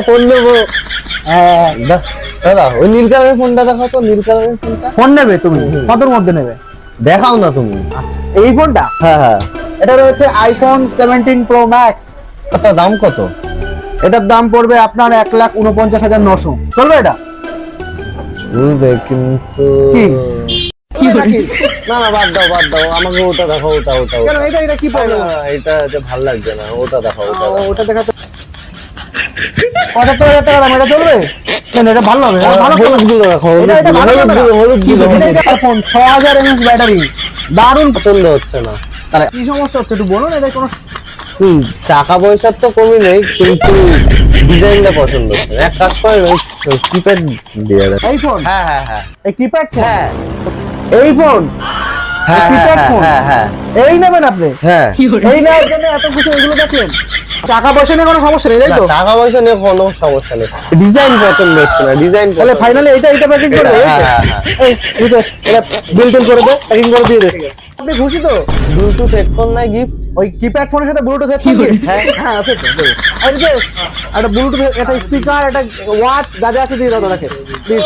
Phone নেবো। দাদা ওই নীল কালারের ফোনটা দেখাও তো, নীল কালারের ফোনটা। ফোন নেবে তুমি? কতর মধ্যে নেবে? দেখাও না তুমি। এই ফোনটা? হ্যাঁ হ্যাঁ। এটা রয়েছে আইফোন 17 প্রো ম্যাক্স। এটা দাম কত? এটার দাম পড়বে আপনার 1,49,900। চলবে এটা? চলবে কিন্তু কি? না না, বাদ দাও বাদ দাও, আমাকে ওটা দেখাও, ওটা ওটা কেন এটা কি প্রবলেম? এটা যে ভাল লাগছে না, ওটা দেখাও, ওটা দেখাও। ওটা দেখাতে 75,000 টাকা দাম, এটা চলবে? কেন, এটা ভালো হবে, এটা ভালো হলুদ গুলো দেখাও, এটা ভালো হলুদ গুলো, হলুদ গুলো। এটা ফোন 6000 mAh ব্যাটারি, দারুণ। পছন্দ হচ্ছে না। তাহলে কি সমস্যা হচ্ছে একটু বলুন। এটা কোনো টাকা পয়সার তো কমই নেই, কিন্তু ডিজাইনটা পছন্দ হচ্ছে না। এক কাজ করে ওই কিপ্যাড দিয়ে দেন। এই ফোন? হ্যাঁ হ্যাঁ হ্যাঁ এই কিপ্যাড ফোন? হ্যাঁ এই ফোন? হ্যাঁ কিপ্যাড ফোন? হ্যাঁ হ্যাঁ এই নেবেন আপনি? হ্যাঁ। এই নেওয়ার জন্য এত কিছু এগুলো দেখলেন? টাকা পয়সা নিয়ে কোনো সমস্যা নেই, তাই তো? না, টাকা পয়সা নিয়ে কোনো সমস্যা নেই, ডিজাইন পছন্দ হচ্ছে না, ডিজাইন। তাহলে ফাইনালি এটা প্যাকিং করে দে। হ্যাঁ, হ্যাঁ, হ্যাঁ। এই রিতেশ, এটা বিল টিল করে দে, প্যাকিং করে দিয়ে দে। আপনি খুশি তো? ব্লুটুথ হেডফোন নাই গিফট? ওই কিপ্যাড ফোনের সাথে ব্লুটুথ হেডফোন? হ্যাঁ হ্যাঁ আছে তো, দেবো। আর রিতেশ, একটা ব্লুটুথ, একটা স্পিকার, একটা ওয়াচ, যা যা আছে দিয়ে দাও তাকে প্লিজ।